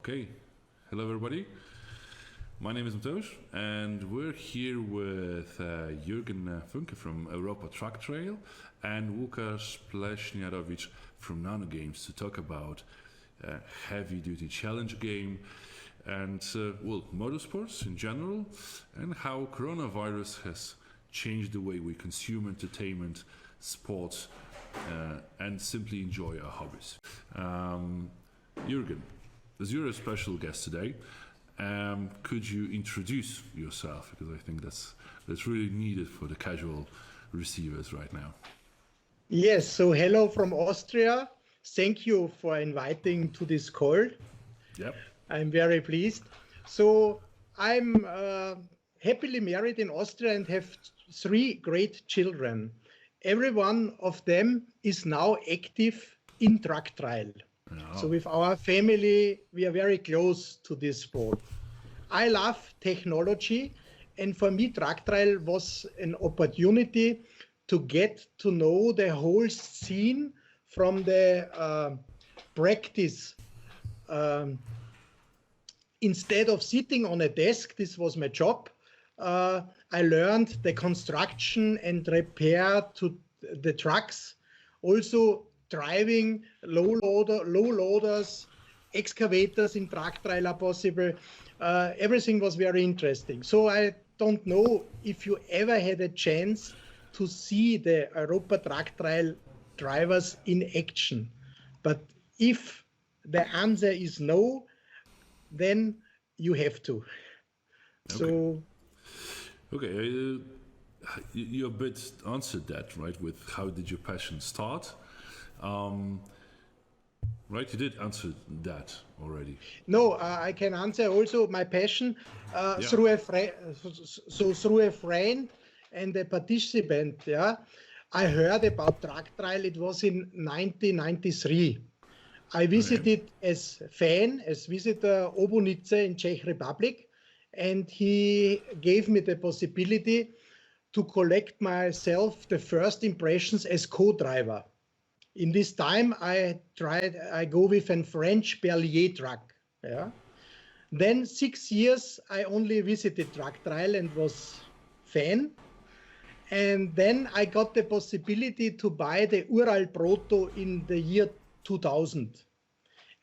Okay, hello everybody. My name is Mateusz, and we're here with Jürgen Funke from Europa Truck Trial and Łukasz Pleśniarowicz from Nano Games to talk about heavy-duty challenge game and motorsports in general, and how coronavirus has changed the way we consume entertainment, sports, and simply enjoy our hobbies. Jürgen, as you're a special guest today, could you introduce yourself? Because I think that's really needed for the casual receivers right now. Yes, so hello from Austria. Thank you for inviting to this call. Yep. I'm very pleased. So I'm happily married in Austria and have 3 great children. Every one of them is now active in truck trial. Oh. So with our family, we are very close to this sport. I love technology, and for me, truck trial was an opportunity to get to know the whole scene from the practice. Instead of sitting on a desk, this was my job, I learned the construction and repair to the trucks, also driving low loaders, excavators in truck trial are possible. Everything was very interesting. So I don't know if you ever had a chance to see the Europa Truck Trial drivers in action. But if the answer is no, then you have to. Okay. Okay, you a bit answered that, right? With how did your passion start? Right, you did answer that already. No, I can answer also my passion through a friend and a participant. Yeah, I heard about truck trial. It was in 1993. I visited as visitor Obunice in Czech Republic, and he gave me the possibility to collect myself the first impressions as co-driver. In this time, I go with a French Berlier truck. Yeah. Then 6 years, I only visited truck trial and was fan. And then I got the possibility to buy the Ural Proto in the year 2000.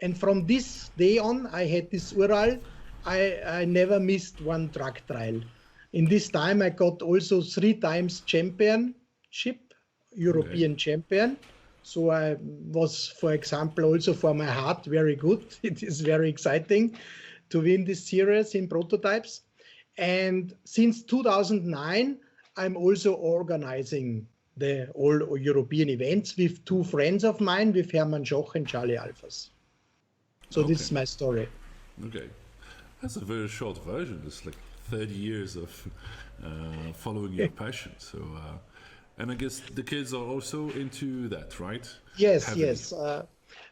And from this day on, I had this Ural. I never missed one truck trial. In this time, I got also 3 times championship, European champion. So I was, for example, also for my heart, very good. It is very exciting to win this series in prototypes. And since 2009, I'm also organizing the all European events with 2 friends of mine, with Hermann Schoch and Charlie Alphas. So this is my story. Okay. That's a very short version. It's like 30 years of following your passion. So, and I guess the kids are also into that, right? Yes, yes.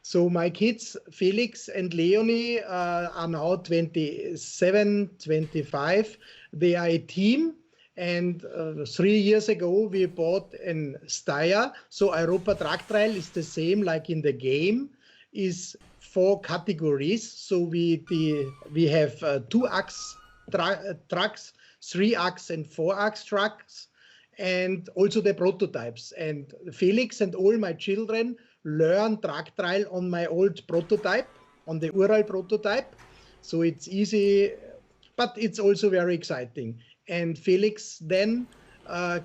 So my kids, Felix and Leonie, are now 27, 25. They are a team. And 3 years ago, we bought an Steyr. So Europa Truck Trial is the same like in the game, is 4 categories. So we have 2-axe trucks, 3-axe and 4-axe trucks, and also the prototypes. And Felix and all my children learn truck trial on my old prototype, on the Ural prototype. So it's easy, but it's also very exciting. And Felix then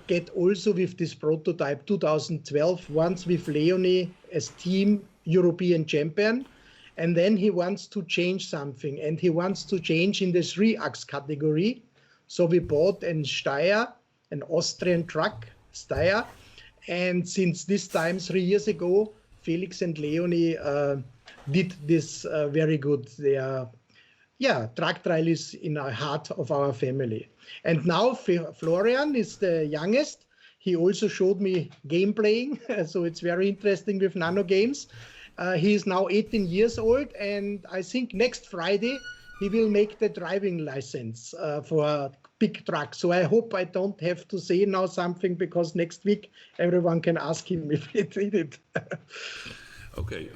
get also with this prototype 2012, once with Leonie as team European champion. And then he wants to change something, and he wants to change in the 3-axe category. So we bought an Steyr, an Austrian truck, Steyr. And since this time, 3 years ago, Felix and Leonie did this very good. They are, truck trial is in the heart of our family. And now Florian is the youngest. He also showed me game playing, so it's very interesting with Nano Games. He is now 18 years old, and I think next Friday he will make the driving license for a big truck. So I hope I don't have to say now something, because next week everyone can ask him if he did it. Okay.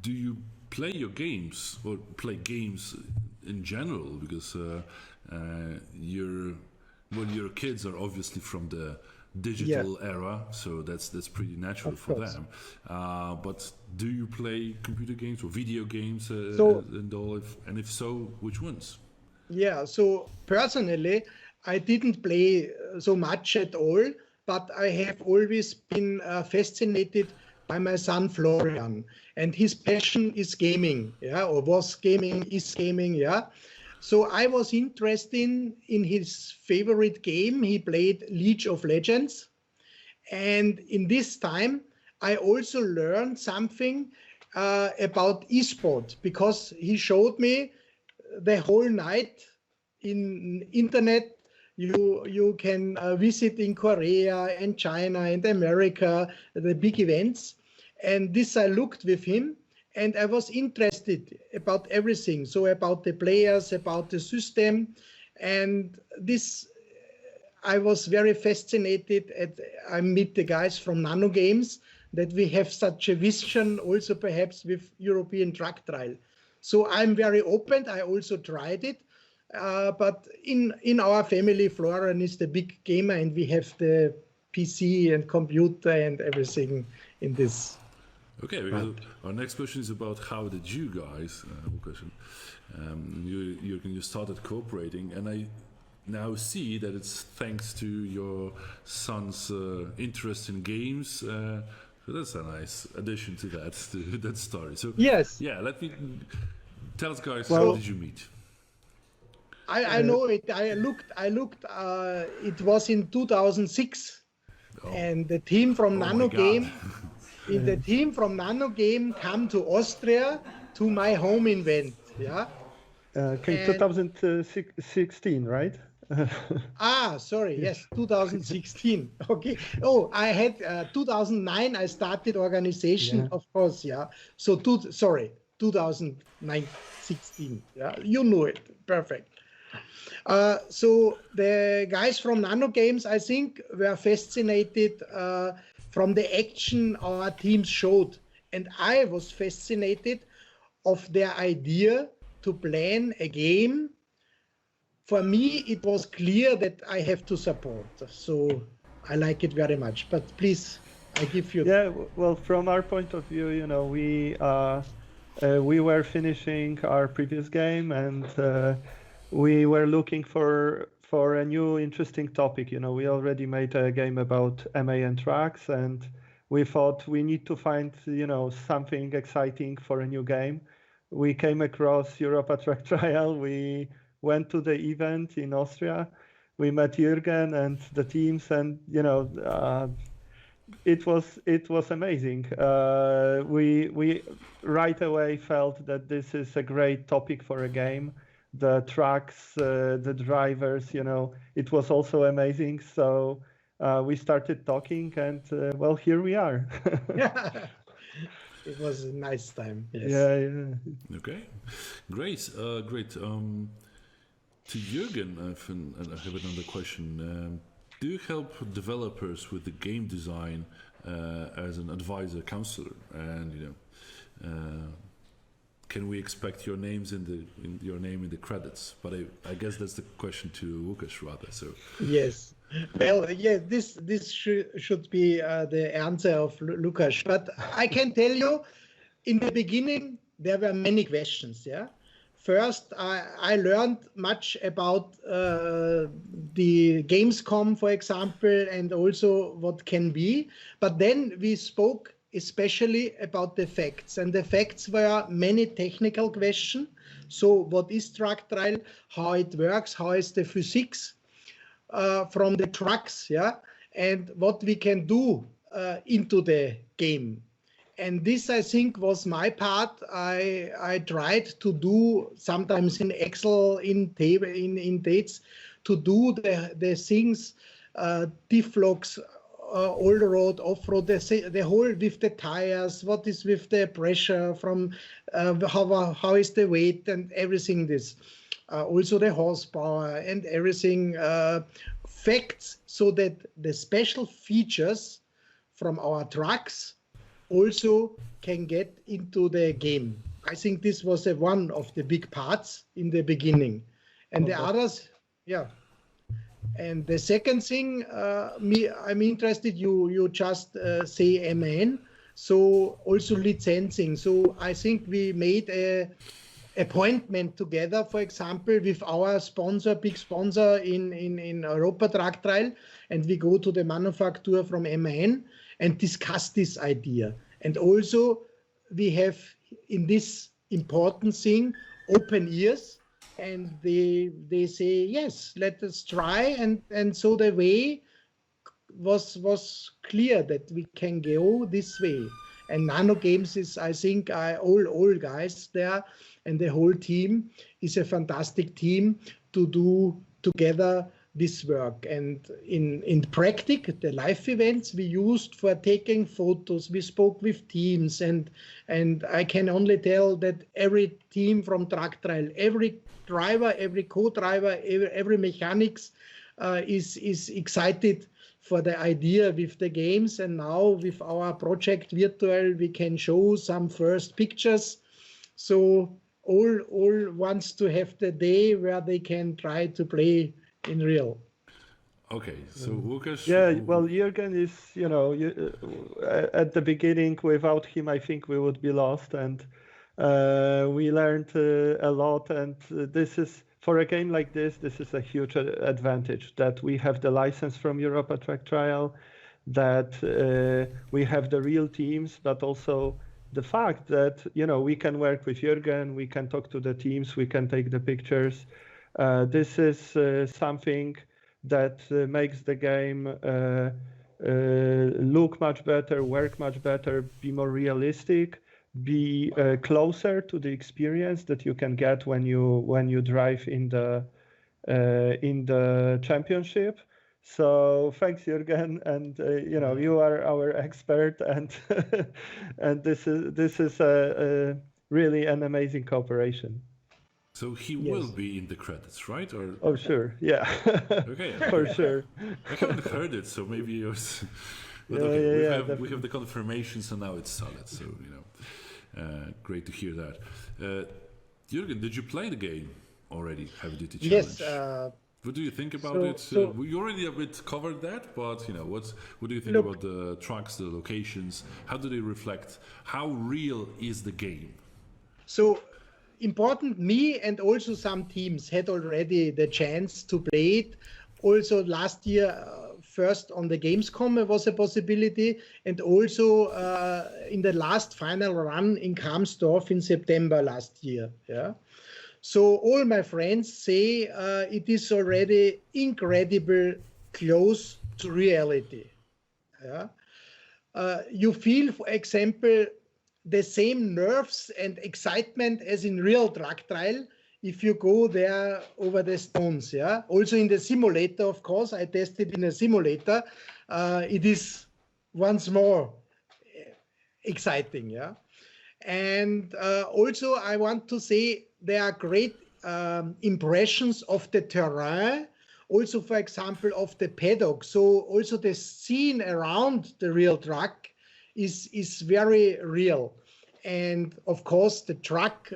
Do you play your games or play games in general? Because your kids are obviously from the digital era, so that's pretty natural for them. But do you play computer games or video games and all? And if so, which ones? Yeah, so personally, I didn't play so much at all, but I have always been fascinated by my son Florian, and his passion is gaming, or was gaming, is gaming, So I was interested in his favorite game. He played League of Legends, and in this time, I also learned something about eSport, because he showed me the whole night in internet. You can visit in Korea and China and America, the big events. And this I looked with him, and I was interested about everything. So about the players, about the system. And this, I was very fascinated. I meet the guys from Nano Games, that we have such a vision also perhaps with European Truck Trial. So I'm very open. I also tried it. But in our family, Florian is the big gamer, and we have the PC and computer and everything in this. Okay, because our next question is about how did you guys, Łukasz, you started cooperating, and I now see that it's thanks to your son's interest in games. So that's a nice addition to that story. So yes, let me tell us, guys, how did you meet? I know it. I looked. It was in 2006, and the team from Nano Game. The team from Nano Game come to Austria to my home event. 2016, right? Sorry. Yes, 2016. Okay. Oh, I had 2009. I started organization, of course. So 2009, 16. You know it. Perfect. So the guys from Nano Games, I think, were fascinated from the action our teams showed. And I was fascinated of their idea to plan a game. For me, it was clear that I have to support. So I like it very much. But please, I give you... Yeah, well, from our point of view, we were finishing our previous game, and we were looking for a new interesting topic. We already made a game about MA and trucks, and we thought we need to find, something exciting for a new game. We came across Europa Truck Trial. We went to the event in Austria. We met Jürgen and the teams, and it was amazing. We right away felt that this is a great topic for a game. The trucks, the drivers, it was also amazing. So we started talking, and here we are. It was a nice time. Yes. Yeah. Okay, great. To Jürgen, I have another question. Do you help developers with the game design as an advisor, counselor, and can we expect your names your name in the credits? But I guess that's the question to Łukasz rather. So yes, well, this should be the answer of Łukasz. But I can tell you, in the beginning there were many questions. First, I learned much about the Gamescom, for example, and also what can be. But then we spoke especially about the facts, and the facts were many technical questions. So what is truck trial, how it works, how is the physics from the trucks, and what we can do into the game. And this, I think, was my part. I tried to do sometimes in Excel, in dates, to do the things, diff logs, all road, off road, the whole with the tires, what is with the pressure from, how is the weight and everything this. Also the horsepower and everything, facts, so that the special features from our trucks also can get into the game. I think this was one of the big parts in the beginning. And the others, yeah. And the second thing, I'm interested, you just say MAN, so also licensing. So I think we made a appointment together, for example, with our sponsor, big sponsor in Europa Truck Trial, and we go to the manufacturer from MAN and discuss this idea. And also we have in this important thing open ears, and they say, yes, let us try. And so the way was clear that we can go this way. And Nano Games is, I think, all guys there, and the whole team is a fantastic team to do together this work. And in practice, the live events we used for taking photos, we spoke with teams, and I can only tell that every team from Truck Trial, every driver, every co-driver, every mechanics is excited for the idea with the games. And now with our project Virtual, we can show some first pictures. So all wants to have the day where they can try to play in real. Okay, so Łukasz. Yeah, well, Jürgen is, at the beginning, without him, I think we would be lost, and we learned a lot. And this is, for a game like this is a huge advantage that we have the license from Europa Truck Trial, that we have the real teams, but also the fact that, we can work with Jürgen, we can talk to the teams, we can take the pictures. This is something that makes the game look much better, work much better, be more realistic, be closer to the experience that you can get when you drive in the championship. So thanks, Jürgen, and you are our expert, and and this is a really an amazing cooperation. So he will be in the credits, right? Or oh, sure, yeah. Okay, for sure. I haven't heard it, so maybe it was. But we have the confirmation, so now it's solid. So great to hear that. Jürgen, did you play the game already? Heavy Duty Challenge. Yes. What do you think about it? We already a bit covered that, but what do you think about the trucks, the locations? How do they reflect? How real is the game? So important, me and also some teams had already the chance to play it. Also last year, first on the Gamescom was a possibility, and also in the last final run in Kamsdorf in September last year. Yeah. So all my friends say it is already incredible close to reality. Yeah. You feel, for example, the same nerves and excitement as in real truck trial if you go there over the stones. Yeah. Also in the simulator, of course, I tested in a simulator. It is once more exciting. Yeah. And also I want to say there are great impressions of the terrain, also, for example, of the paddock. So also the scene around the real truck is very real. And of course, the truck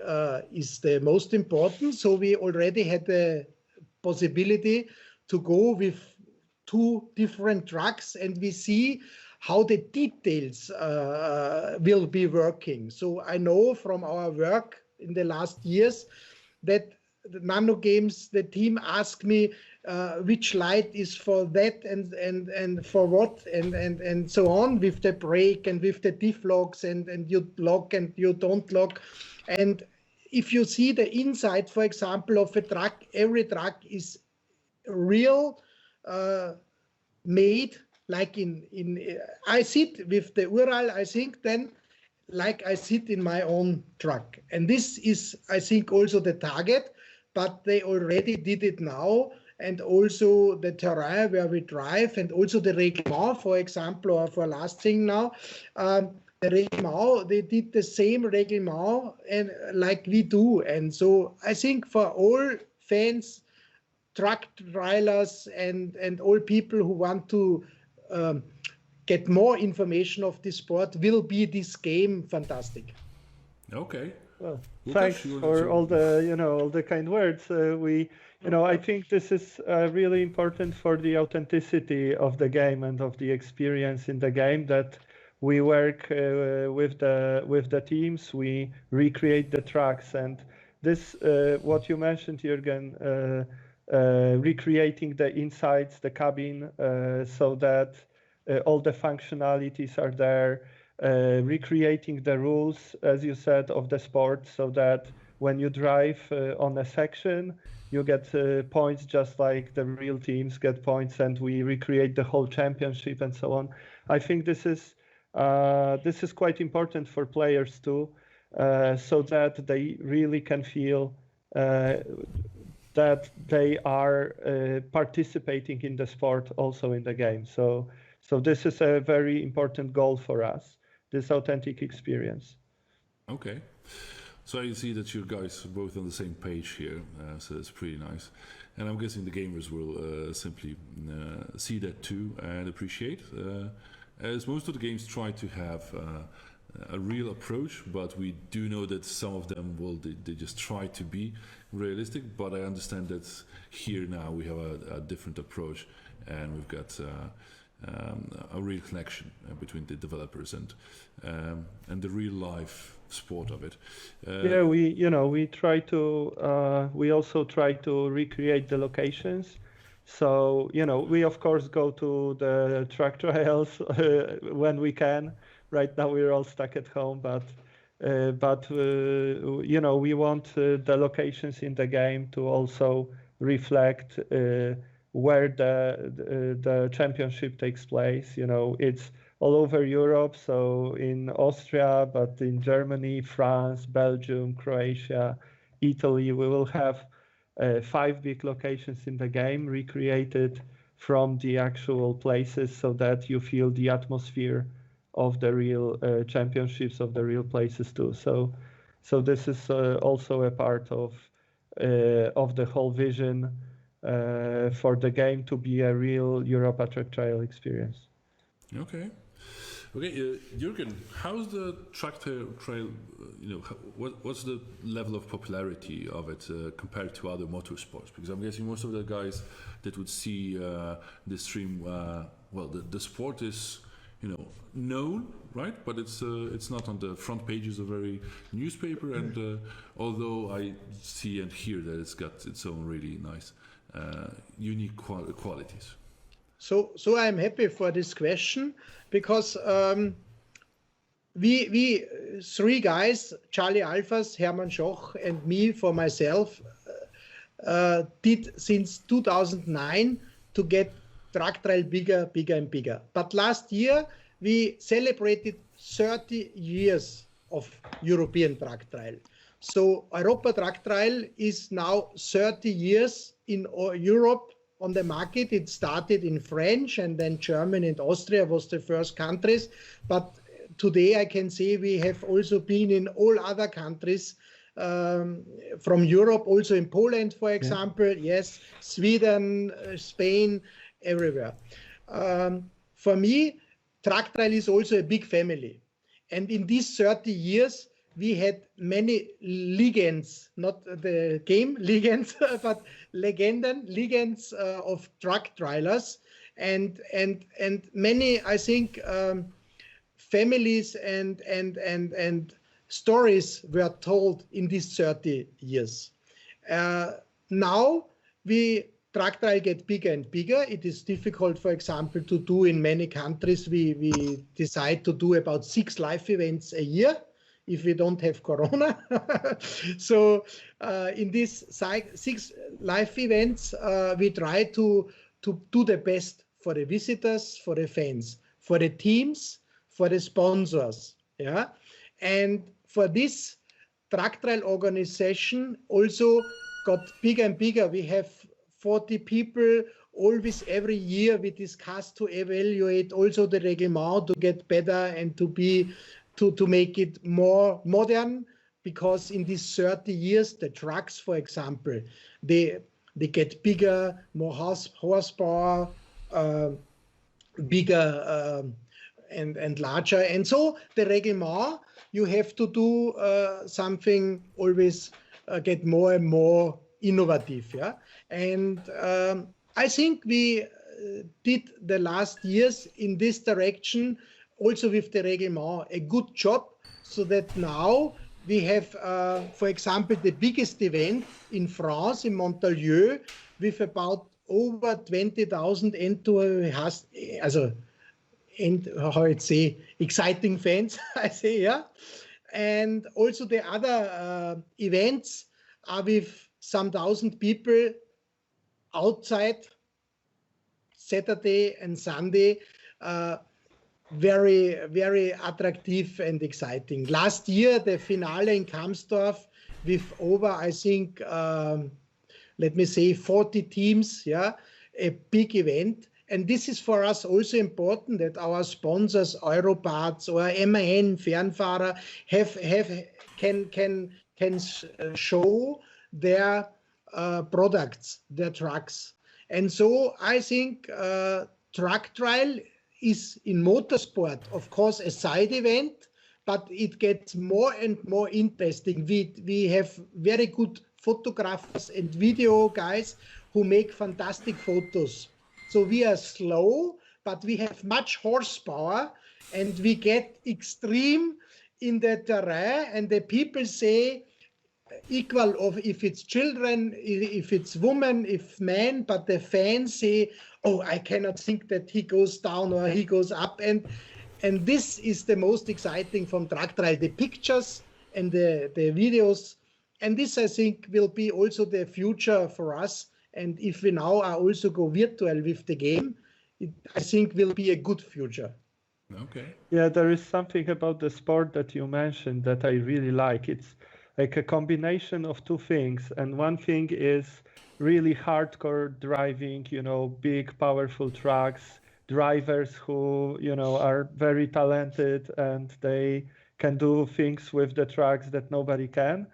is the most important. So we already had the possibility to go with 2 different trucks, and we see how the details will be working. So I know from our work in the last years that the Nano Games, the team asked me which light is for that and for what and so on, with the brake and with the diff locks and you lock and you don't lock. And if you see the inside, for example, of a truck, every truck is real made, like in I sit with the Ural, I think, then like I sit in my own truck. And this is, I think, also the target, but they already did it now. And also the terrain where we drive, and also the reglement, for example, or for last thing now, the reglement, they did the same reglement and like we do. And so I think for all fans, truck trialers, and all people who want to get more information of this sport, will be this game fantastic. Okay. Well, Łukasz, thanks you wanted for to- all the kind words. I think this is really important for the authenticity of the game and of the experience in the game, that we work with the teams, we recreate the tracks, and this what you mentioned, Jürgen, recreating the insides, the cabin, so that all the functionalities are there. Recreating the rules, as you said, of the sport, so that when you drive on a section, you get points just like the real teams get points, and we recreate the whole championship and so on. I think this is quite important for players too, so that they really can feel that they are participating in the sport also in the game. So this is a very important goal for us, this authentic experience. Okay. So I see that you guys are both on the same page here, so it's pretty nice. And I'm guessing the gamers will simply see that too and appreciate, as most of the games try to have a real approach, but we do know that some of them they just try to be realistic. But I understand that here now we have a different approach, and we've got a real connection between the developers and the real life sport of it. Yeah, we try to we also try to recreate the locations. So we of course go to the track trials when we can. Right now we're all stuck at home, but we want the locations in the game to also reflect where the championship takes place. It's all over Europe, so in Austria, but in Germany, France, Belgium, Croatia, Italy, we will have 5 big locations in the game recreated from the actual places, so that you feel the atmosphere of the real championships, of the real places too. So this is also a part of the whole vision for the game to be a real Europa Truck Trial experience. Okay. Jürgen, how's the track trail? What's the level of popularity of it compared to other motorsports? Because I'm guessing most of the guys that would see the stream, the sport is known, right? But it's not on the front pages of every newspaper. And although I see and hear that it's got its own really nice, unique qualities. So I'm happy for this question, because we 3 guys, Charlie Alphas, Hermann Schoch, and me for myself, did since 2009 to get Truck Trial bigger and bigger. But last year we celebrated 30 years of European Truck Trial. So Europa Truck Trial is now 30 years in Europe on the market. It started in French, and then Germany and Austria was the first countries. But today I can say we have also been in all other countries from Europe, also in Poland, for example, yes, Sweden, Spain, everywhere. For me, Truck Trial is also a big family. And in these 30 years, we had many legends, not the game legends, but legends of truck trialers, and many, I think, families and stories were told in these 30 years. Now Truck Trial get bigger and bigger. It is difficult, for example, to do in many countries. We decide to do about 6 live events a year if we don't have Corona. So in these 6 live events, we try to do the best for the visitors, for the fans, for the teams, for the sponsors. Yeah, and for this Truck Trial organization also got bigger and bigger. We have 40 people. Always every year we discuss to evaluate also the reglement to get better and to make it more modern, because in these 30 years the trucks, for example, they get bigger, more horsepower, bigger and larger. And so the reglement, you have to do something always get more and more innovative. Yeah, and I think we did the last years in this direction, also with the reglement, a good job, so that now we have, for example, the biggest event in France, in Montpellier, with about over 20,000 exciting fans, I say, yeah. And also the other events are with some thousand people outside Saturday and Sunday. Very, very attractive and exciting. Last year, the finale in Kamsdorf with over, I think, let me say 40 teams, yeah, a big event. And this is for us also important that our sponsors, Europarts or MAN, Fernfahrer, can show their products, their trucks. And so I think Truck Trial is in motorsport, of course, a side event, but it gets more and more interesting. We have very good photographers and video guys who make fantastic photos. So we are slow, but we have much horsepower, and we get extreme in the terrain, and the people say equal of if it's children, if it's women, if men, but the fans say, oh, I cannot think that he goes down or he goes up. And this is the most exciting from Truck Trial, the pictures and the videos. And this, I think, will be also the future for us. And if we now are also go virtual with the game, I think will be a good future. Okay. Yeah, there is something about the sport that you mentioned that I really like. It's like a combination of two things. And one thing is really hardcore driving, big, powerful trucks, drivers who, are very talented and they can do things with the trucks that nobody can.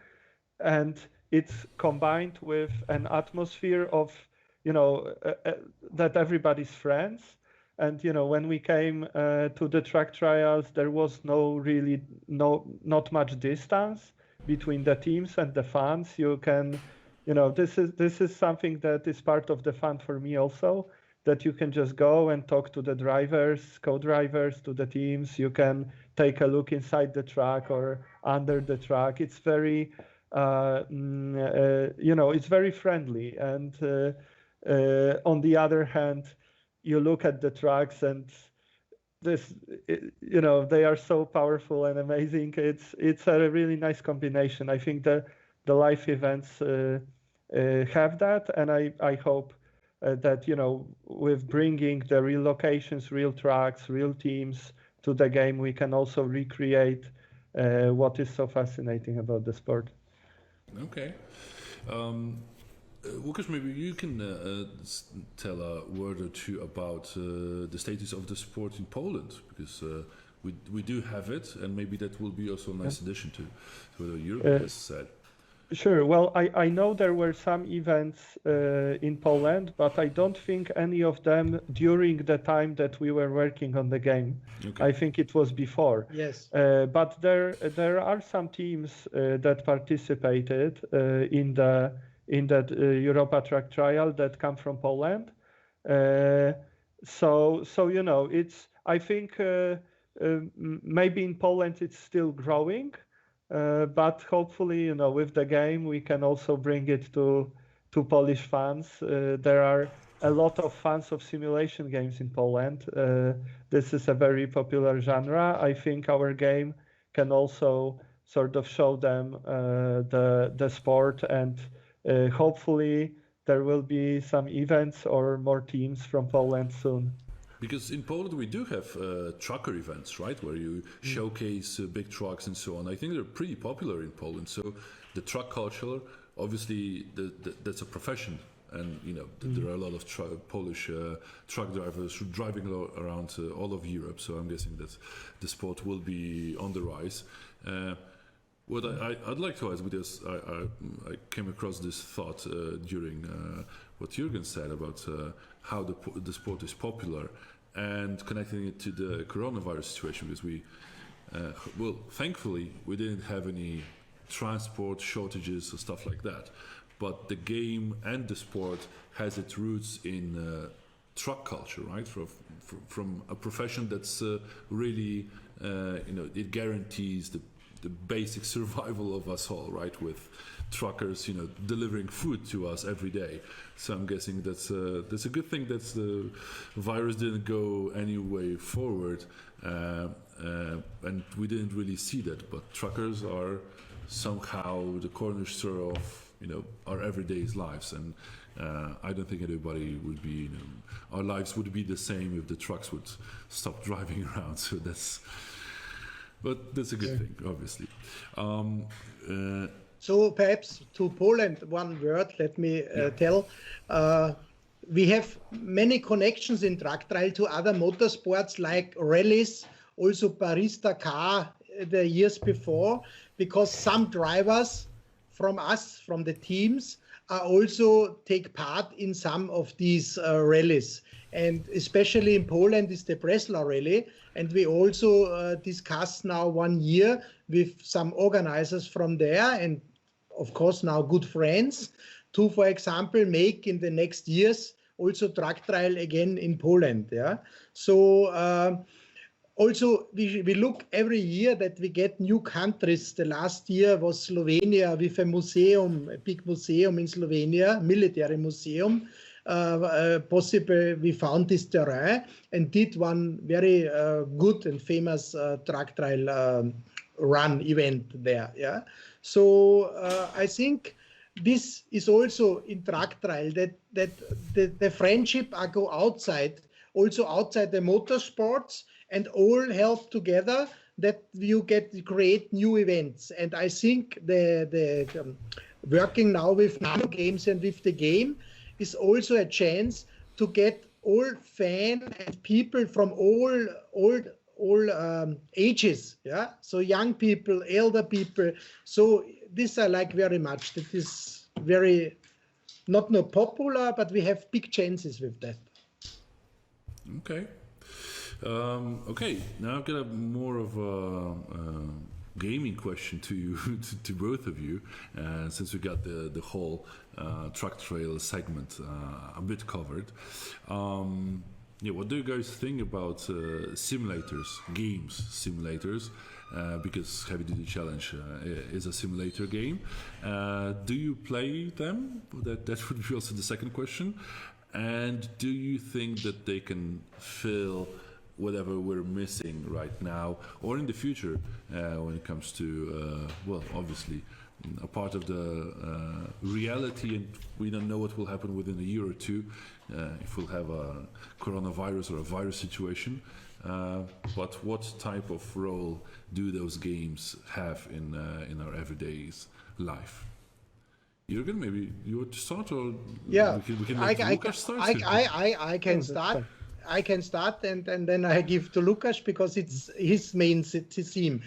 And it's combined with an atmosphere of, that everybody's friends. And, when we came to the track trials, there was not much distance between the teams and the fans. You can, this is something that is part of the fun for me also, that you can just go and talk to the drivers, co-drivers, to the teams. You can take a look inside the truck or under the truck. It's very, it's very friendly. And on the other hand, you look at the trucks and they are so powerful and amazing. It's a really nice combination. I think the live events have that, and I hope that with bringing the real locations, real trucks, real teams to the game, we can also recreate what is so fascinating about the sport. Okay. Łukasz, maybe you can tell a word or two about the status of the sport in Poland, because we do have it, and maybe that will be also a nice addition to what Jürgen has said. Sure. Well, I know there were some events in Poland, but I don't think any of them during the time that we were working on the game. Okay. I think it was before. Yes. But there are some teams that participated in that Europa Truck Trial that come from Poland. So it's, I think maybe in Poland it's still growing. But hopefully, with the game, we can also bring it to Polish fans. There are a lot of fans of simulation games in Poland. This is a very popular genre. I think our game can also sort of show them the sport, and hopefully there will be some events or more teams from Poland soon. Because in Poland we do have trucker events, right, where you showcase big trucks and so on. I think they're pretty popular in Poland. So the truck culture, obviously, that's a profession, and there are a lot of Polish truck drivers driving around all of Europe. So I'm guessing that the sport will be on the rise. What I'd like to ask, because I came across this thought during what Jürgen said about how the sport is popular, and connecting it to the coronavirus situation, because well, thankfully we didn't have any transport shortages or stuff like that. But the game and the sport has its roots in truck culture, right? From a profession that's really, it guarantees the basic survival of us all, right? With truckers, delivering food to us every day. So I'm guessing that's a good thing that the virus didn't go any way forward, and we didn't really see that. But truckers are somehow the cornerstone of our everyday's lives, and I don't think anybody would be, our lives would be the same if the trucks would stop driving around. So that's a good thing, obviously. So perhaps to Poland, one word, let me tell. We have many connections in truck trial to other motorsports like rallies, also Paris-Dakar the years before, because some drivers from us, from the teams, also take part in some of these rallies. And especially in Poland is the Breslau rally. And we also discuss now 1 year with some organizers from there, and of course now good friends, to, for example, make in the next years also truck trial again in Poland. Yeah. So also we look every year that we get new countries. The last year was Slovenia with a museum, a big museum in Slovenia, military museum. Possible we found this terrain and did one very good and famous truck trial run event there. Yeah. So I think this is also in truck trial that the friendship go outside, also outside the motorsports, and all help together that you create new events. And I think the working now with Nano Games and with the game is also a chance to get all fans and people from all ages, yeah. So young people, elder people. So this I like very much. That is very not popular, but we have big chances with that. Okay. Okay. Now I've got more of a gaming question to you, to both of you, since we got the whole truck trail segment a bit covered. What do you guys think about simulators, simulators? Because Heavy Duty Challenge is a simulator game. Do you play them? That would be also the second question. And do you think that they can fill whatever we're missing right now or in the future when it comes to, well, obviously, a part of the reality, and we don't know what will happen within a year or two if we'll have a coronavirus or a virus situation. But what type of role do those games have in our everyday life? Jürgen, maybe you want to start, or yeah, we can let Łukasz start. I can start. I can start, and then I give to Łukasz because it's his main theme.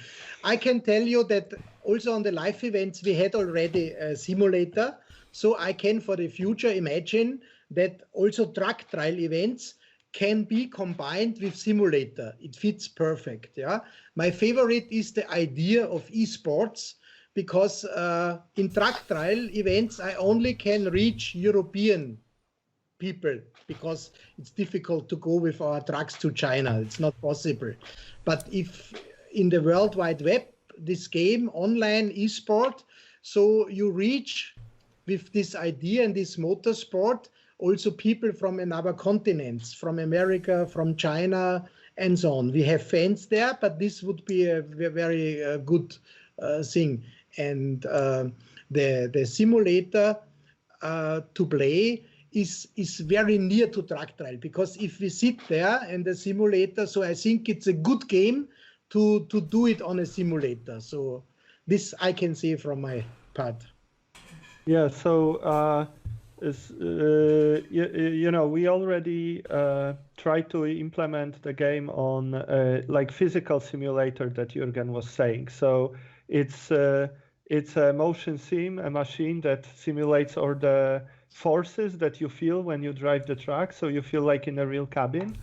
I can tell you that also on the live events we had already a simulator, so I can for the future imagine that also truck trial events can be combined with simulator. It fits perfect. Yeah, my favorite is the idea of eSports, because in truck trial events I only can reach European people, because it's difficult to go with our trucks to China. It's not possible. But if in the World Wide Web, this game, online esport, so you reach with this idea and this motorsport also people from another continents, from America, from China, and so on. We have fans there, but this would be a very good thing. And the simulator to play is very near to truck trial, because if we sit there in the simulator, so I think it's a good game to do it on a simulator. So this I can say from my part. Yeah, so we already tried to implement the game on like physical simulator that Jürgen was saying. So it's a motion sim, a machine that simulates all the forces that you feel when you drive the truck. So you feel like in a real cabin.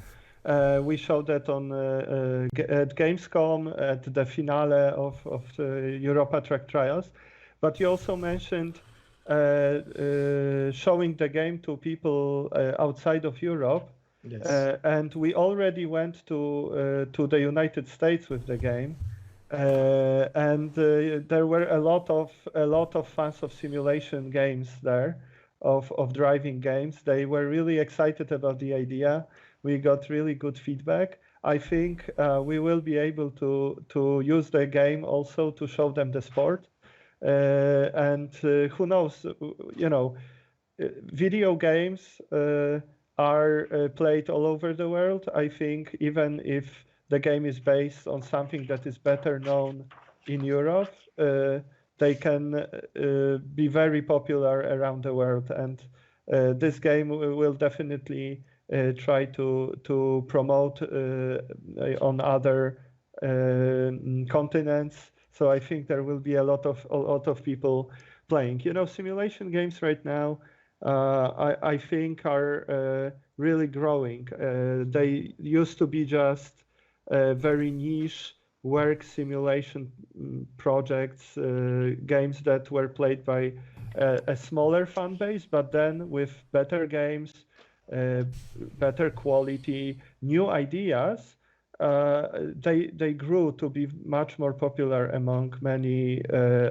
We showed that at Gamescom at the finale of the Europa Truck Trials. But you also mentioned showing the game to people outside of Europe. Yes. And we already went to the United States with the game. And there were a lot of fans of simulation games there, of driving games. They were really excited about the idea. We got really good feedback. I think we will be able to use the game also to show them the sport. And who knows, video games are played all over the world. I think even if the game is based on something that is better known in Europe, they can be very popular around the world. And this game will definitely try to promote on other continents. So I think there will be a lot of people playing. Simulation games right now, I think are really growing. They used to be just very niche work simulation projects, games that were played by a smaller fan base, but then with better games, better quality, new ideas, they grew to be much more popular among many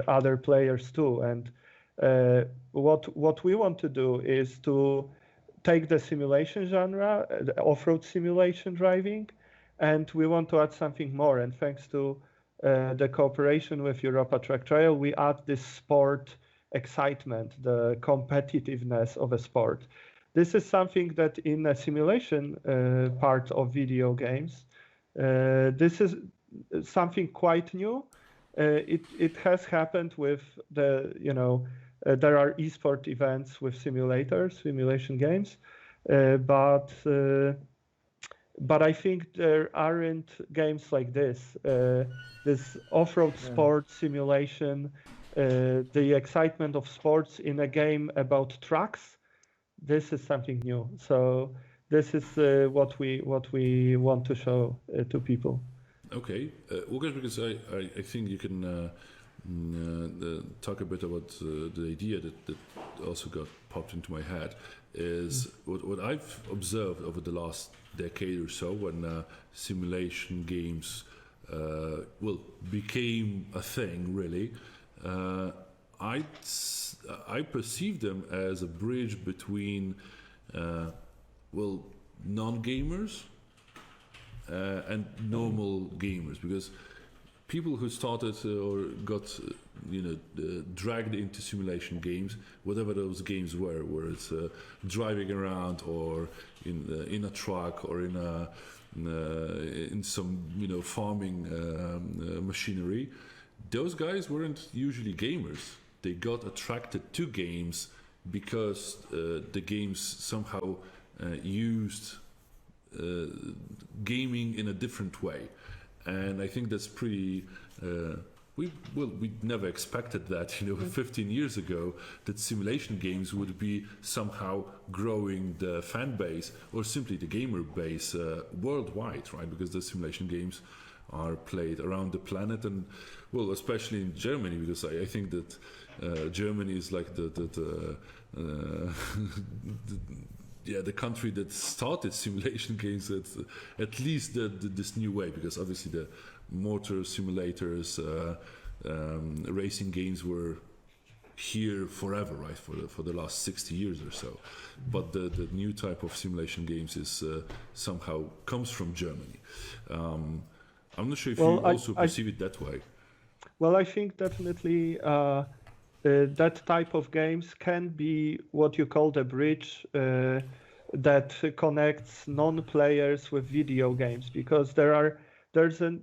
other players too. And what we want to do is to take the simulation genre, the off-road simulation driving, and we want to add something more. And thanks to the cooperation with Europa Truck Trial, we add this sport excitement, the competitiveness of a sport. This is something that in a simulation part of video games, this is something quite new. It has happened with there are eSport events with simulators, simulation games, but I think there aren't games like this. This off-road sport simulation, the excitement of sports in a game about trucks. This is something new. So this is what we want to show to people. Okay, Łukasz, because I think you can talk a bit about the idea that also got popped into my head is what I've observed over the last decade or so when simulation games became a thing really. I perceive them as a bridge between non-gamers and normal gamers, because people who started or got dragged into simulation games, whatever those games were, whether it's driving around or in a truck or in some farming machinery, those guys weren't usually gamers. They got attracted to games because the games somehow used gaming in a different way. And I think that's pretty. We never expected that, 15 years ago, that simulation games would be somehow growing the fan base or simply the gamer base worldwide, right? Because the simulation games are played around the planet, and especially in Germany, because I think that Germany is like the country that started simulation games at least this new way, because obviously the motor simulators, racing games were here forever, right, for the last 60 years or so. But the new type of simulation games is somehow comes from Germany. I'm not sure if you also perceive it that way. Well, I think definitely that type of games can be what you call the bridge that connects non-players with video games, because there's a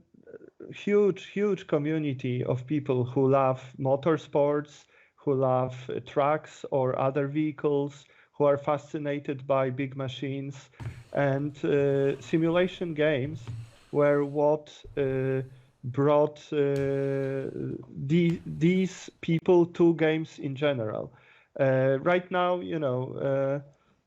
huge community of people who love motorsports, who love trucks or other vehicles, who are fascinated by big machines, and simulation games were what brought these people to games in general. Right now,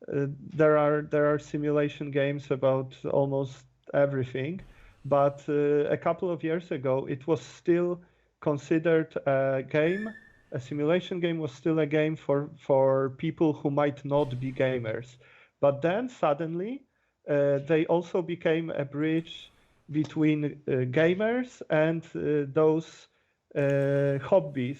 there are simulation games about almost everything, but a couple of years ago it was still considered a game. A simulation game was still a game for people who might not be gamers. But then suddenly they also became a bridge between gamers and those hobbies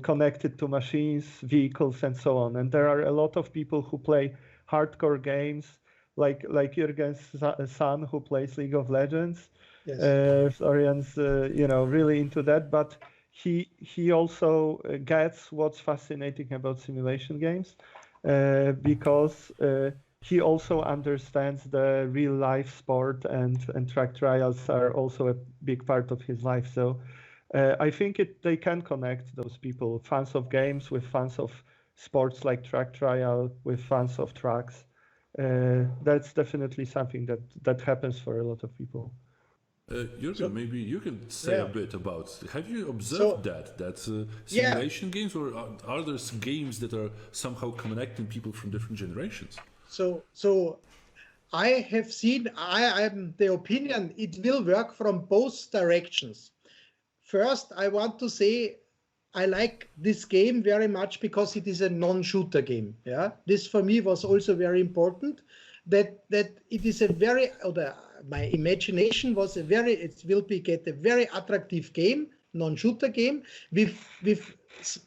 connected to machines, vehicles, and so on. And there are a lot of people who play hardcore games, like Jürgen's son who plays League of Legends. Yes. Florian's really into that, but he also gets what's fascinating about simulation games because he also understands the real life sport, and track trials are also a big part of his life. So I think they can connect those people, fans of games with fans of sports like track trial, with fans of tracks. That's definitely something that happens for a lot of people. Jürgen, maybe you can say a bit about. Have you observed that simulation games, or are there games that are somehow connecting people from different generations? So I have seen. I am the opinion it will work from both directions. First, I want to say I like this game very much because it is a non-shooter game. Yeah, this for me was also very important. That it is a very my imagination was it will get a very attractive game, non-shooter game with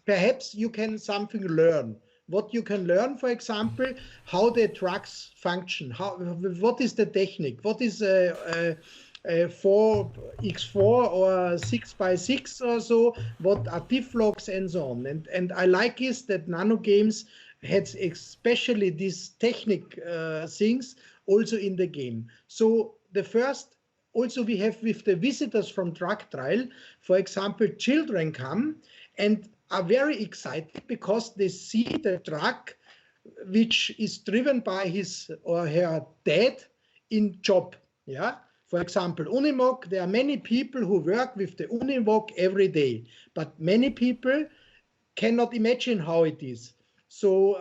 perhaps you can something learn. What you can learn, for example, how the trucks function, what is the technique, what is 4x4 or 6x6 or so, what are diff locks and so on. And I like is that Nano Games had especially these technique things also in the game. So the first, also we have with the visitors from Truck Trial, for example, children come and are very excited because they see the truck which is driven by his or her dad in job. Yeah. For example, Unimog, there are many people who work with the Unimog every day, but many people cannot imagine how it is. So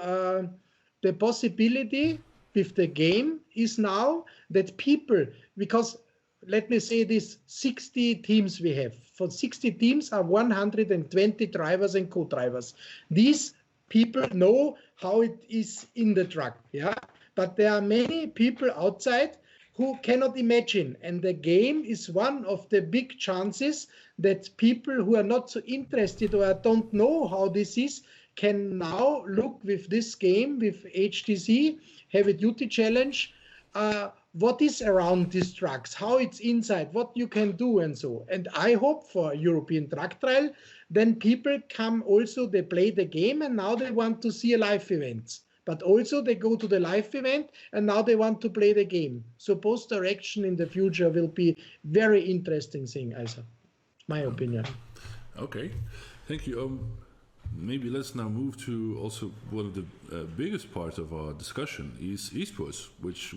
the possibility with the game is now that people, because let me say this, 60 teams we have. For 60 teams are 120 drivers and co-drivers. These people know how it is in the truck, yeah. But there are many people outside who cannot imagine, and the game is one of the big chances that people who are not so interested or don't know how this is can now look with this game, with HDC, Heavy Duty Challenge, what is around these trucks, how it's inside, what you can do and so. And I hope for European Truck Trial, then people come also, they play the game and now they want to see a live event. But also they go to the live event and now they want to play the game. So both direction in the future will be very interesting thing, also. My opinion. Okay, thank you. Maybe let's now move to also one of the biggest parts of our discussion is eSports, which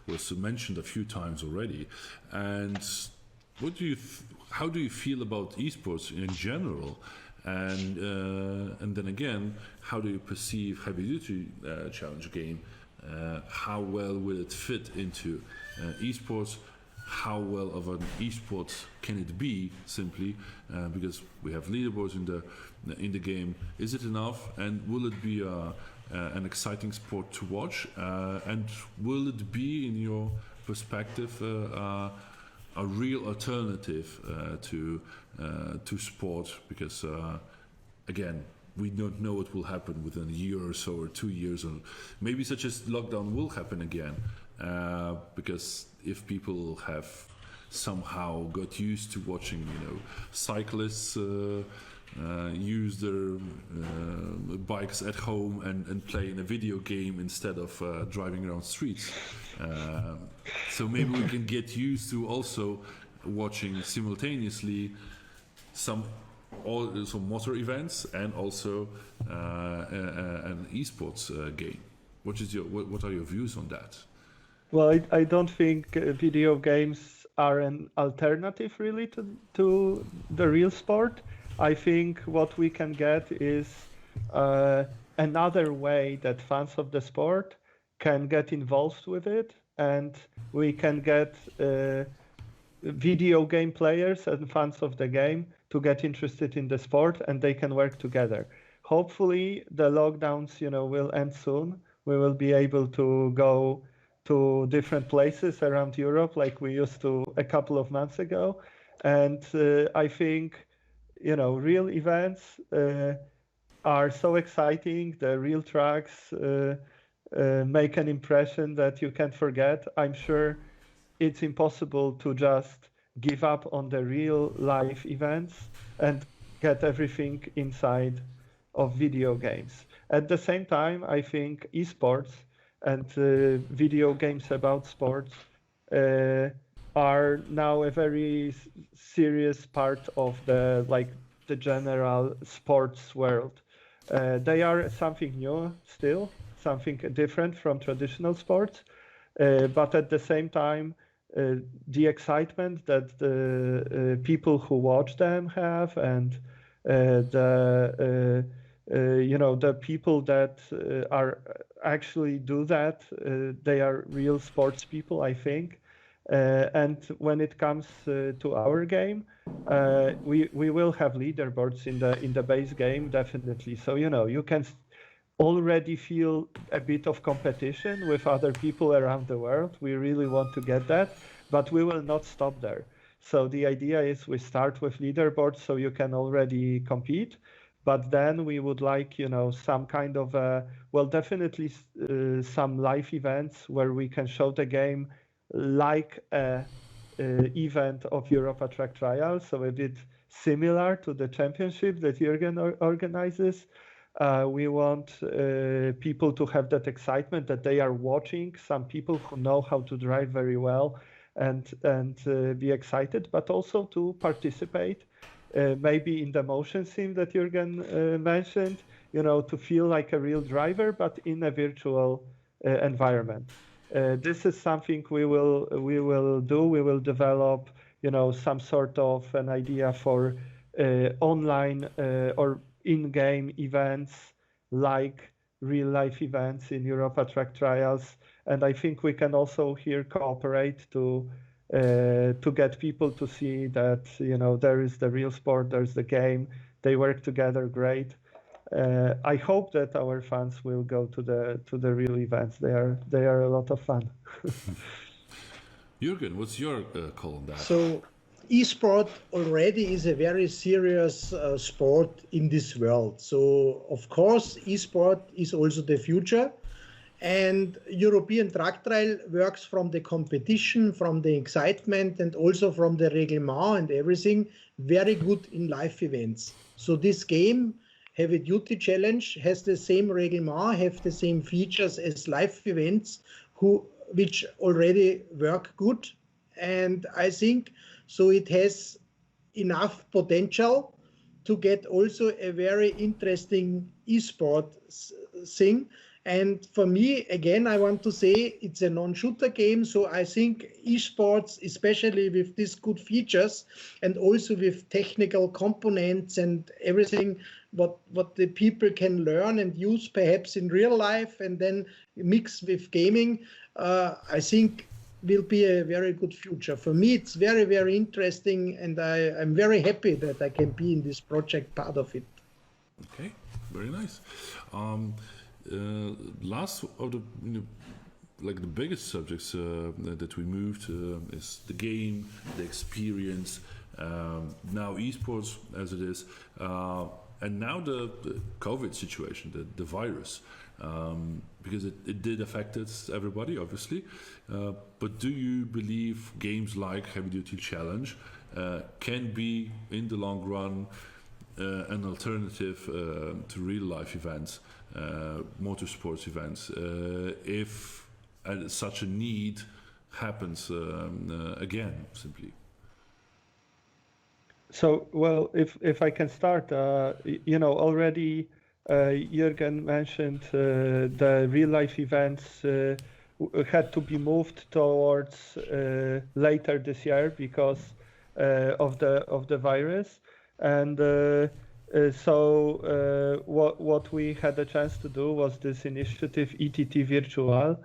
was mentioned a few times already. And how do you feel about eSports in general? And then again, how do you perceive Heavy Duty Challenge game? How well will it fit into eSports? How well of an eSports can it be, simply because we have leaderboards in the game? Is it enough, and will it be an exciting sport to watch? And will it be, in your perspective, a real alternative to sport? Because again, we don't know what will happen within a year or so, or 2 years, or maybe such as lockdown will happen again. Because if people have somehow got used to watching, cyclists use their bikes at home and play in a video game instead of driving around streets. So maybe we can get used to also watching simultaneously some motor events and also an esports game. What are your views on that? Well, I don't think video games are an alternative really to the real sport. I think what we can get is another way that fans of the sport can get involved with it, and we can get video game players and fans of the game to get interested in the sport, and they can work together. Hopefully the lockdowns, will end soon. We will be able to go to different places around Europe like we used to a couple of months ago. And I think, real events are so exciting. The real tracks make an impression that you can't forget. I'm sure it's impossible to just give up on the real life events and get everything inside of video games. At the same time, I think esports and video games about sports are now a very serious part of the general sports world. They are something new still, something different from traditional sports, but at the same time, the excitement that the people who watch them have, and the people that are actually do that, they are real sports people, I think. And when it comes to our game, we will have leaderboards in the base game, definitely. So you can already feel a bit of competition with other people around the world. We really want to get that, but we will not stop there. So the idea is we start with leaderboards so you can already compete, but then we would like, some kind of, definitely some live events where we can show the game like a event of Europa Truck Trial, so a bit similar to the championship that Jürgen organizes. We want people to have that excitement that they are watching some people who know how to drive very well and be excited, but also to participate, maybe in the motion sim that Jürgen mentioned, to feel like a real driver, but in a virtual environment. This is something we will do. We will develop, some sort of an idea for online or in-game events like real-life events in Europa Truck Trials, and I think we can also here cooperate to get people to see that there is the real sport, there's the game, they work together great. I hope that our fans will go to the real events. They are a lot of fun. Jürgen, what's your call on that? So, esport already is a very serious sport in this world. So, of course, esport is also the future. And European Truck Trial works from the competition, from the excitement, and also from the reglement and everything, very good in live events. So this game, Heavy Duty Challenge, has the same reglement, have the same features as live events, which already work good. And I think so it has enough potential to get also a very interesting esport thing. And for me, again, I want to say it's a non-shooter game. So I think esports, especially with these good features and also with technical components and everything, what the people can learn and use perhaps in real life and then mix with gaming, I think will be a very good future. For me, it's very, very interesting, and I'm very happy that I can be in this project, part of it. Okay, very nice. Last of the the biggest subjects that we moved is the game, the experience, now esports as it is, and now the COVID situation, the virus, because it did affect everybody, obviously. But do you believe games like Heavy Duty Challenge can be, in the long run, an alternative to real life events, motorsports events, if such a need happens again, simply? So, well, if I can start, already Jürgen mentioned the real life events had to be moved towards later this year because of the virus, and What we had a chance to do was this initiative ETT Virtual,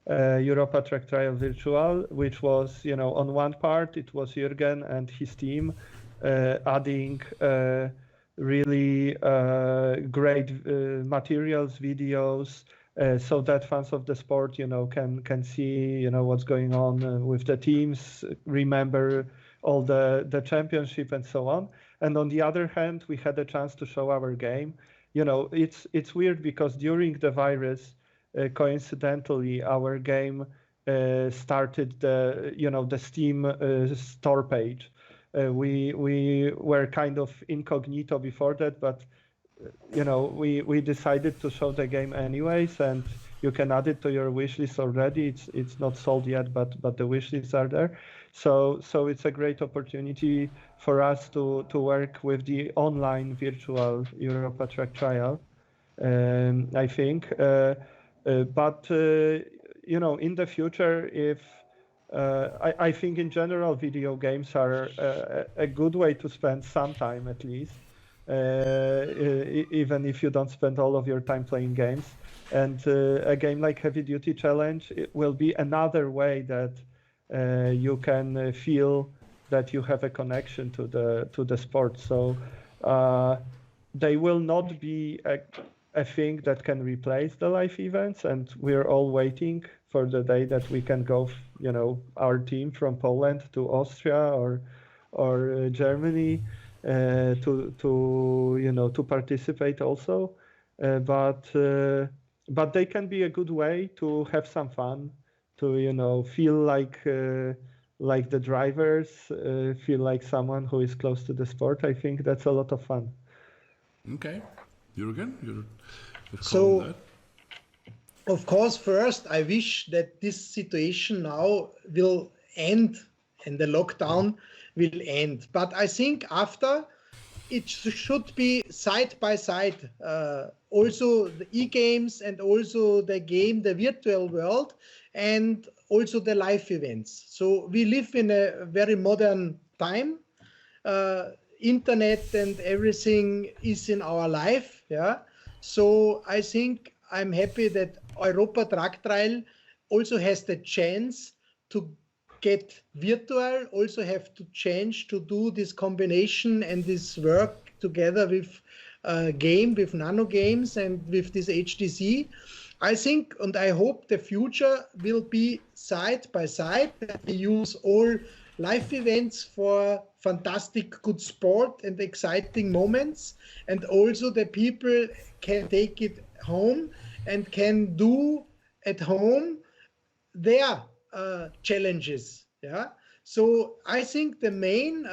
Europa Truck Trial Virtual, which was, on one part it was Jürgen and his team adding really great materials, videos, so that fans of the sport, can see, what's going on with the teams, remember all the championship and so on. And on the other hand, we had a chance to show our game. It's weird because during the virus, coincidentally, our game started the Steam store page. We were kind of incognito before that, but we decided to show the game anyways, and you can add it to your wishlist already. It's not sold yet, but the wishlists are there. So it's a great opportunity for us to work with the online virtual Europa Truck Trial, I think. But in the future, if I think in general video games are a good way to spend some time at least. Even if you don't spend all of your time playing games. And a game like Heavy Duty Challenge, it will be another way that you can feel that you have a connection to the sport. So they will not be a thing that can replace the live events, and we're all waiting for the day that we can go, our team from Poland to Austria or Germany. To participate also, but they can be a good way to have some fun, to feel like the drivers, feel like someone who is close to the sport. I think that's a lot of fun. Okay, Jürgen, you're so. That. Of course, first I wish that this situation now will end and the lockdown will end. But I think after it should be side by side, also the e-games and also the virtual world, and also the live events. So we live in a very modern time. Internet and everything is in our life. Yeah. So I think I'm happy that Europa Truck Trial also has the chance to get virtual, also have to change to do this combination and this work together with with Nano Games and with this HDC. I think and I hope the future will be side by side, that we use all live events for fantastic good sport and exciting moments, and also the people can take it home and can do at home their challenges. Yeah. So I think the main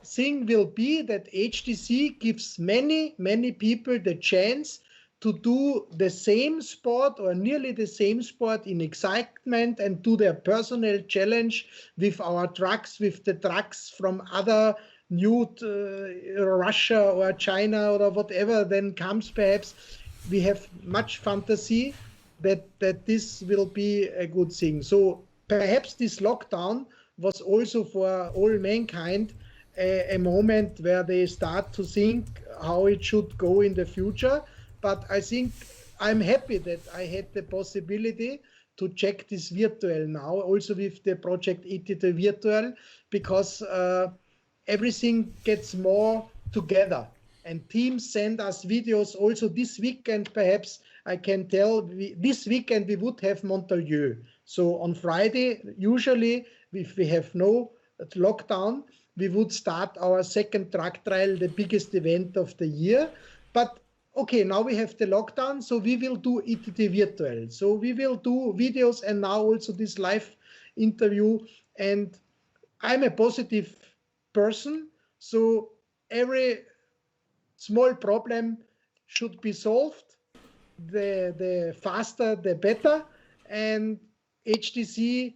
thing will be that HDC gives many people the chance to do the same sport or nearly the same sport in excitement and do their personal challenge with our trucks, with the trucks from other new Russia or China or whatever then comes perhaps. We have much fantasy that this will be a good thing. So perhaps this lockdown was also for all mankind a moment where they start to think how it should go in the future. But I think I'm happy that I had the possibility to check this virtual now, also with the project ETT Virtual, because everything gets more together. And teams send us videos also this weekend. Perhaps I can tell this weekend we would have Montpellier. So on Friday, usually if we have no lockdown, we would start our second truck trial, the biggest event of the year. But okay, now we have the lockdown, so we will do ETT Virtual. So we will do videos and now also this live interview. And I'm a positive person, so every small problem should be solved. The faster, the better. And HDC,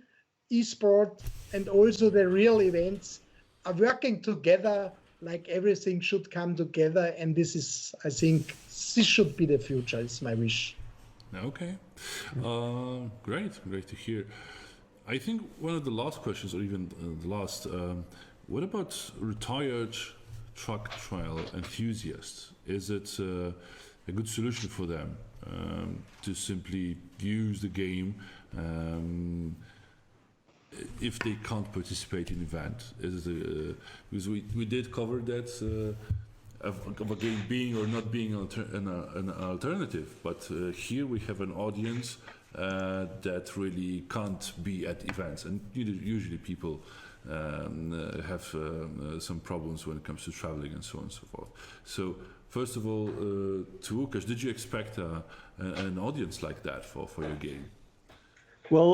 eSport, and also the real events are working together, like everything should come together. And this is, I think, this should be the future. It's my wish. Okay. Great to hear. I think one of the last questions, or even the last, what about retired Truck Trial enthusiasts? Is it a good solution for them to simply use the game if they can't participate in the event? Is it because we did cover that of a game being or not being an alternative, but here we have an audience that really can't be at events, and usually people have some problems when it comes to traveling and so on and so forth. So first of all, to Łukasz, did you expect an audience like that for your game? Well,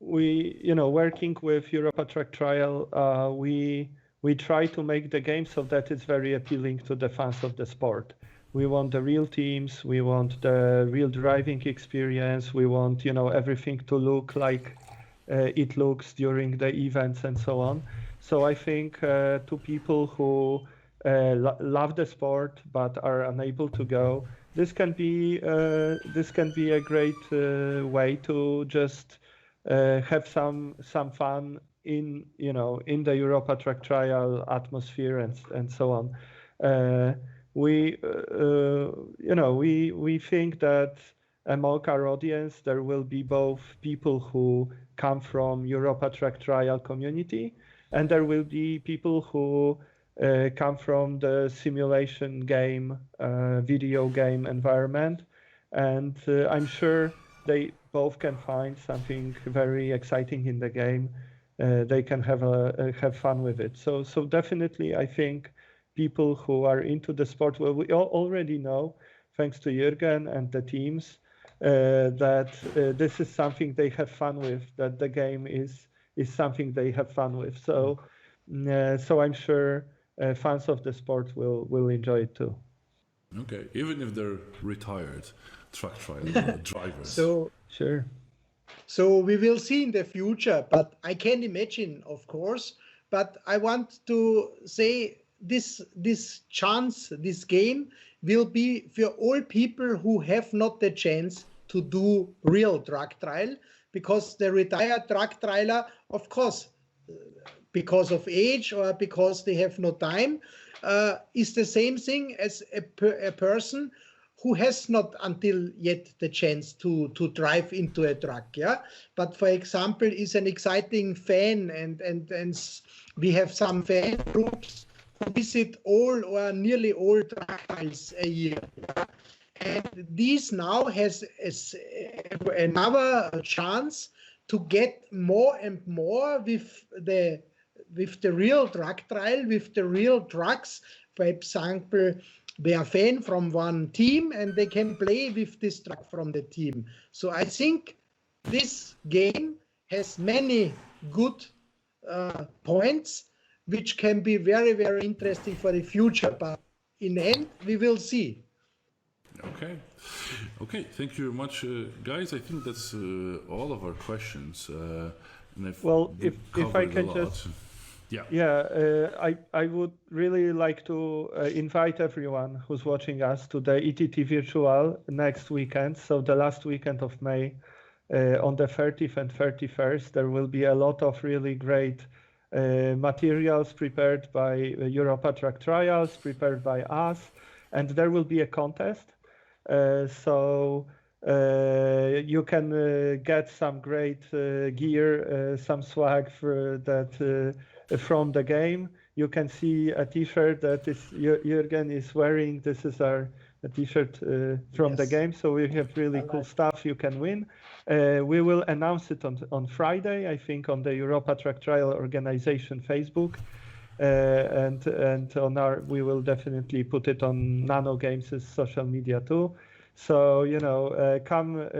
we, working with Europa Truck Trial, we try to make the game so that it's very appealing to the fans of the sport. We want the real teams, we want the real driving experience, we want, everything to look like it looks during the events and so on. So I think to people who love the sport but are unable to go, this can be a great way to just have some fun in the Europa Truck Trial atmosphere and so on. We think that among our audience there will be both people who come from Europa Truck Trial community, and there will be people who come from the simulation game, video game environment, and I'm sure they both can find something very exciting in the game. They can have fun with it. So definitely, I think people who are into the sport, well, we already know, thanks to Jürgen and the teams, that this is something they have fun with. That the game is something they have fun with. So I'm sure fans of the sport will enjoy it too. Okay, even if they're retired truck trial drivers. So sure. So we will see in the future, but I can imagine, of course. But I want to say this chance, this game will be for all people who have not the chance to do real truck trial, because the retired truck trialer, of course, because of age or because they have no time, is the same thing as a person who has not until yet the chance to drive into a truck, yeah. But for example, is an exciting fan, and we have some fan groups who visit all or nearly all truck trials a year. Yeah? And this now has another chance to get more and more with the real truck trial, with the real trucks. For example, they are fan from one team and they can play with this truck from the team. So I think this game has many good points which can be very, very interesting for the future. But in the end, we will see. Okay. Thank you very much, guys. I think that's all of our questions. Well, if I can just... I would really like to invite everyone who's watching us to the ETT Virtual next weekend. So the last weekend of May, on the 30th and 31st, there will be a lot of really great materials prepared by Europa Truck Trials, prepared by us, and there will be a contest. So you can get some great gear, some swag for that. From the game. You can see a t-shirt that Jürgen is wearing. This is a t-shirt from the game. So we have really cool stuff you can win. We will announce it on Friday, I think, on the Europa Truck Trial organization Facebook. And on we will definitely put it on Nano Games' social media too. So, come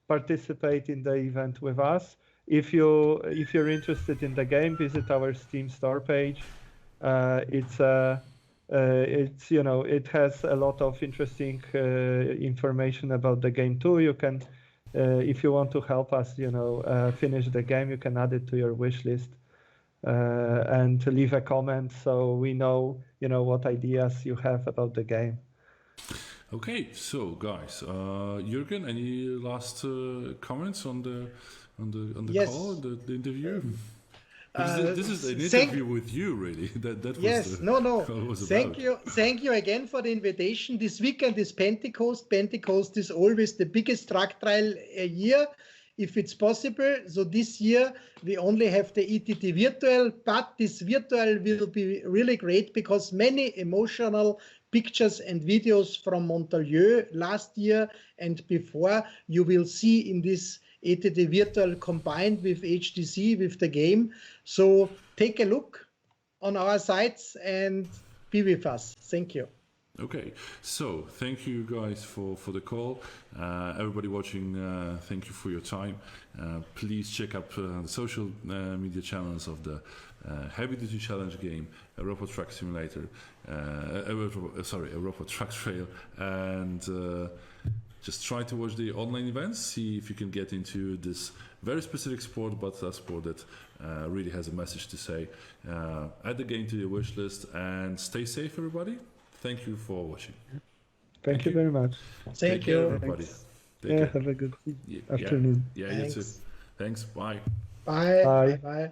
participate in the event with us. If you're interested in the game, visit our Steam store page. It has a lot of interesting information about the game too. You can, if you want to help us, finish the game, you can add it to your wish list and leave a comment so we know, what ideas you have about the game. Okay, so guys, Jürgen, any last comments on the Yes. call, the interview? This is an thank- interview with you, really. That was Yes, the, no. what it was Thank about. Thank you again for the invitation. This weekend is Pentecost. Pentecost is always the biggest truck trial a year, if it's possible. So this year we only have the ETT Virtual, but this Virtual will be really great because many emotional pictures and videos from Montpellier last year and before you will see in this ETT Virtual combined with HDC, with the game. So take a look on our sites and be with us. Thank you. Okay, so thank you guys for the call. Everybody watching, thank you for your time. Please check out the social media channels of the Heavy Duty Challenge game, Europa Truck Simulator, Europa Truck Trail, and just try to watch the online events, see if you can get into this very specific sport, but a sport that really has a message to say. Add the game to your wish list and stay safe, everybody. Thank you for watching. Thank you very much. Thank care, you. everybody. Take Yeah, care. have a good Yeah, afternoon. Yeah, you too. Thanks. Thanks. Bye. Bye. Bye. Bye.